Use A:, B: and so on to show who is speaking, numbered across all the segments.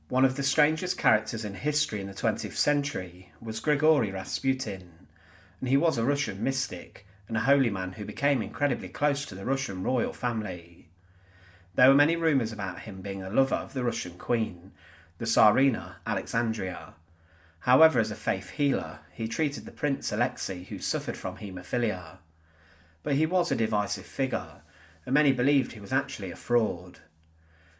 A: One of the strangest characters in history in the 20th century was Grigori Rasputin, and he was a Russian mystic and a holy man who became incredibly close to the Russian royal family. There were many rumours about him being a lover of the Russian queen, the Tsarina, Alexandria. However, as a faith healer, he treated the Prince Alexei, who suffered from haemophilia. But he was a divisive figure, and many believed he was actually a fraud.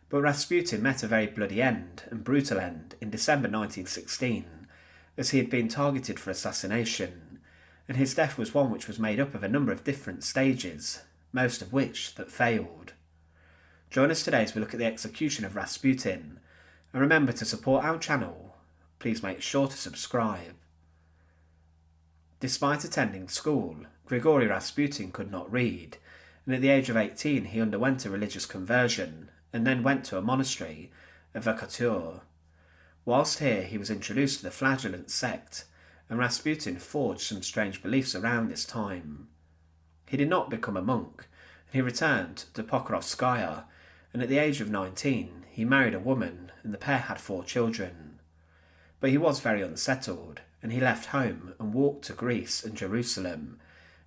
A: But Rasputin met a very bloody end and brutal end in December 1916, as he had been targeted for assassination, and his death was one which was made up of a number of different stages, most of which that failed. Join us today as we look at the execution of Rasputin, and remember to support our channel. Please make sure to subscribe. Despite attending school, Grigori Rasputin could not read, and at the age of 18 he underwent a religious conversion and then went to a monastery, a vacateur. Whilst here he was introduced to the flagellant sect, and Rasputin forged some strange beliefs around this time. He did not become a monk, and he returned to Pokrovskaya, and at the age of 19 he married a woman and the pair had 4 children. But he was very unsettled, and he left home and walked to Greece and Jerusalem,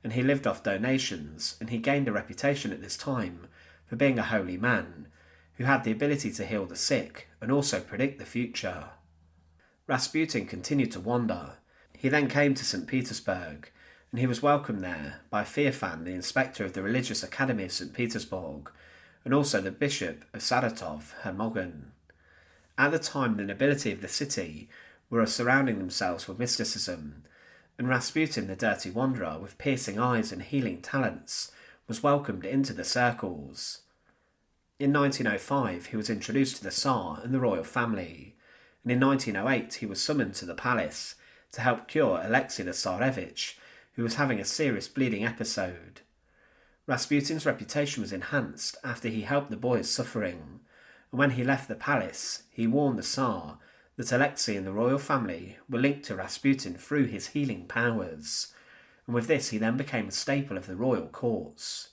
A: and he lived off donations, and he gained a reputation at this time for being a holy man, who had the ability to heal the sick and also predict the future. Rasputin continued to wander. He then came to St. Petersburg, and he was welcomed there by Feofan, the inspector of the Religious Academy of St. Petersburg, and also the Bishop of Saratov, Hermogen. At the time, the nobility of the city were surrounding themselves with mysticism, and Rasputin, the dirty wanderer with piercing eyes and healing talents, was welcomed into the circles. In 1905 he was introduced to the Tsar and the royal family, and in 1908 he was summoned to the palace to help cure Alexei the Tsarevich, who was having a serious bleeding episode. Rasputin's reputation was enhanced after he helped the boys suffering, and when he left the palace he warned the Tsar that Alexei and the royal family were linked to Rasputin through his healing powers, and with this he then became a staple of the royal courts.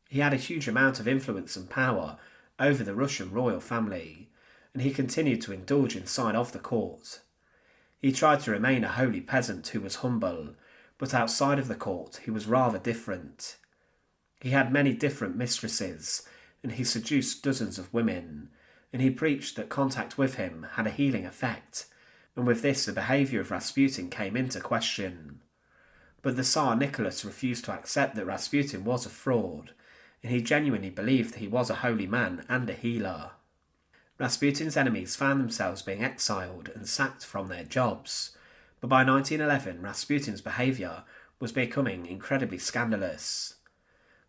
A: He had a huge amount of influence and power over the Russian royal family, and he continued to indulge inside of the court. He tried to remain a holy peasant who was humble, but outside of the court he was rather different. He had many different mistresses, and he seduced dozens of women, and he preached that contact with him had a healing effect, and with this the behaviour of Rasputin came into question. But the Tsar Nicholas refused to accept that Rasputin was a fraud, and he genuinely believed that he was a holy man and a healer. Rasputin's enemies found themselves being exiled and sacked from their jobs, but by 1911 Rasputin's behaviour was becoming incredibly scandalous.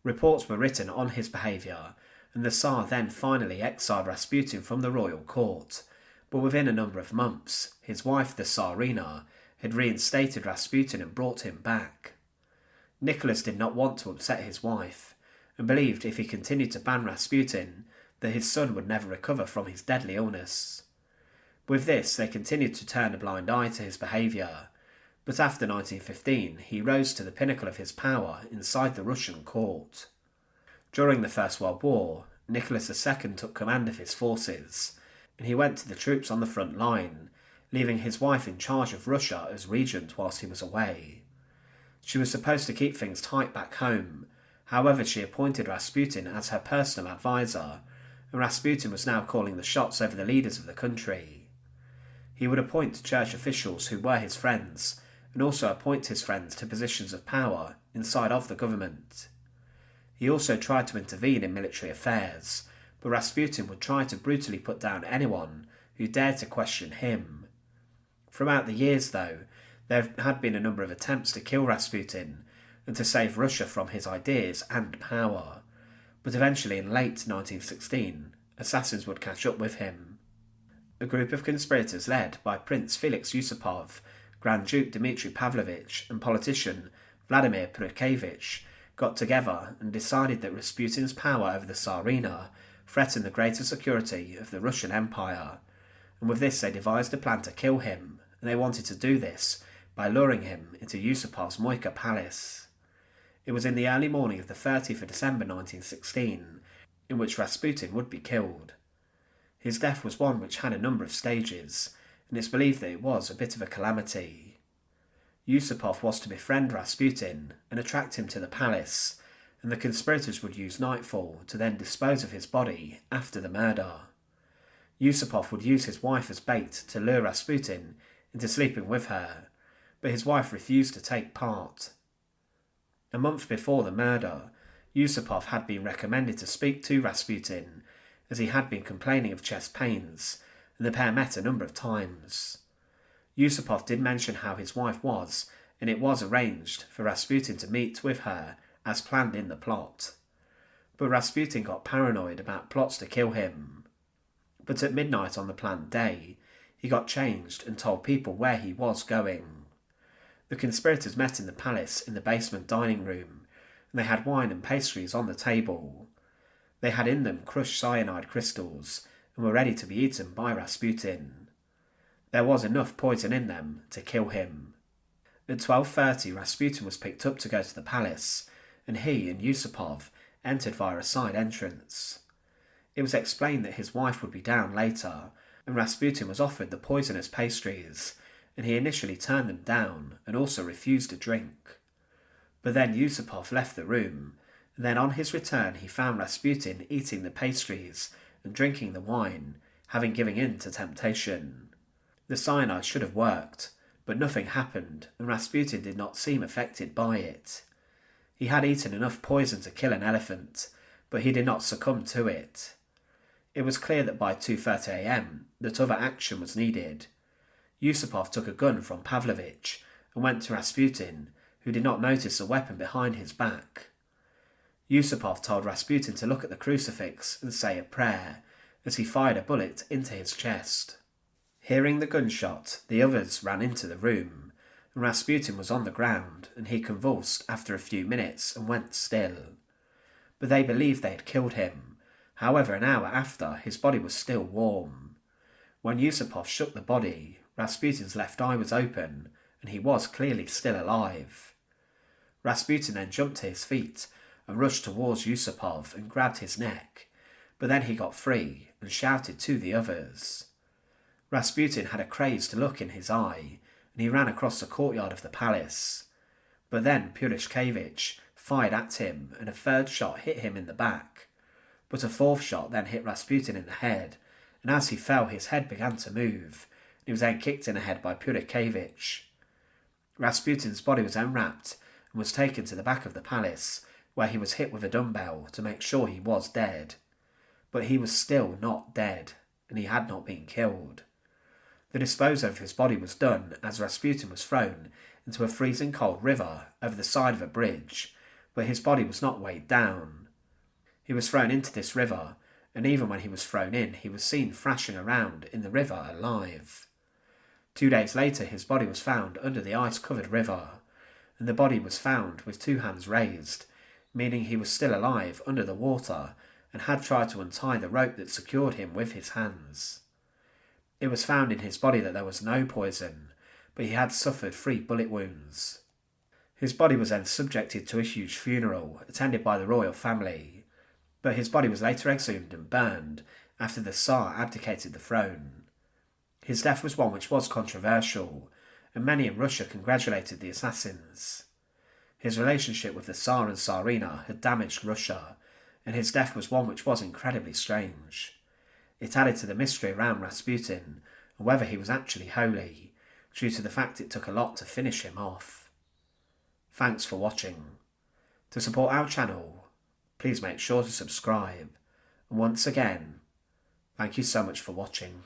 A: Reports were written on his behaviour, and the Tsar then finally exiled Rasputin from the royal court, but within a number of months his wife, the Tsarina, had reinstated Rasputin and brought him back. Nicholas did not want to upset his wife, and believed if he continued to ban Rasputin that his son would never recover from his deadly illness. With this they continued to turn a blind eye to his behaviour, but after 1915 he rose to the pinnacle of his power inside the Russian court. During the First World War, Nicholas II took command of his forces, and he went to the troops on the front line, leaving his wife in charge of Russia as regent whilst he was away. She was supposed to keep things tight back home. However, she appointed Rasputin as her personal advisor, and Rasputin was now calling the shots over the leaders of the country. He would appoint church officials who were his friends, and also appoint his friends to positions of power inside of the government. He also tried to intervene in military affairs, but Rasputin would try to brutally put down anyone who dared to question him. Throughout the years, though, there had been a number of attempts to kill Rasputin and to save Russia from his ideas and power, but eventually in late 1916, assassins would catch up with him. A group of conspirators led by Prince Felix Yusupov, Grand Duke Dmitry Pavlovich and politician Vladimir Prokofiev got together and decided that Rasputin's power over the Tsarina threatened the greater security of the Russian Empire, and with this they devised a plan to kill him, and they wanted to do this by luring him into Yusupov's Moika Palace. It was in the early morning of the 30th of December 1916, in which Rasputin would be killed. His death was one which had a number of stages, and it's believed that it was a bit of a calamity. Yusupov was to befriend Rasputin and attract him to the palace, and the conspirators would use nightfall to then dispose of his body after the murder. Yusupov would use his wife as bait to lure Rasputin into sleeping with her, but his wife refused to take part. A month before the murder, Yusupov had been recommended to speak to Rasputin, as he had been complaining of chest pains, and the pair met a number of times. Yusupov did mention how his wife was, and it was arranged for Rasputin to meet with her as planned in the plot. But Rasputin got paranoid about plots to kill him. But at midnight on the planned day, he got changed and told people where he was going. The conspirators met in the palace in the basement dining room, and they had wine and pastries on the table. They had in them crushed cyanide crystals and were ready to be eaten by Rasputin. There was enough poison in them to kill him. At 12:30, Rasputin was picked up to go to the palace, and he and Yusupov entered via a side entrance. It was explained that his wife would be down later, and Rasputin was offered the poisonous pastries, and he initially turned them down and also refused a drink. But then Yusupov left the room, and then on his return he found Rasputin eating the pastries and drinking the wine, having given in to temptation. The cyanide should have worked, but nothing happened, and Rasputin did not seem affected by it. He had eaten enough poison to kill an elephant, but he did not succumb to it. It was clear that by 2:30 a.m. that other action was needed. Yusupov took a gun from Pavlovich and went to Rasputin, who did not notice a weapon behind his back. Yusupov told Rasputin to look at the crucifix and say a prayer, as he fired a bullet into his chest. Hearing the gunshot, the others ran into the room, and Rasputin was on the ground, and he convulsed after a few minutes and went still. But they believed they had killed him. However, an hour after, his body was still warm. When Yusupov shook the body, Rasputin's left eye was open, and he was clearly still alive. Rasputin then jumped to his feet and rushed towards Yusupov and grabbed his neck, but then he got free and shouted to the others. Rasputin had a crazed look in his eye, and he ran across the courtyard of the palace. But then Purishkevich fired at him, and a third shot hit him in the back. But a fourth shot then hit Rasputin in the head, and as he fell his head began to move, and he was then kicked in the head by Purishkevich. Rasputin's body was unwrapped and was taken to the back of the palace, where he was hit with a dumbbell to make sure he was dead. But he was still not dead, and he had not been killed. The disposal of his body was done as Rasputin was thrown into a freezing cold river over the side of a bridge, but his body was not weighed down. He was thrown into this river, and even when he was thrown in, he was seen thrashing around in the river alive. 2 days later, his body was found under the ice-covered river, and the body was found with 2 hands raised, meaning he was still alive under the water and had tried to untie the rope that secured him with his hands. It was found in his body that there was no poison, but he had suffered 3 bullet wounds. His body was then subjected to a huge funeral, attended by the royal family, but his body was later exhumed and burned after the Tsar abdicated the throne. His death was one which was controversial, and many in Russia congratulated the assassins. His relationship with the Tsar and Tsarina had damaged Russia, and his death was one which was incredibly strange. It added to the mystery around Rasputin and whether he was actually holy, due to the fact it took a lot to finish him off. Thanks for watching. To support our channel, please make sure to subscribe, and once again, thank you so much for watching.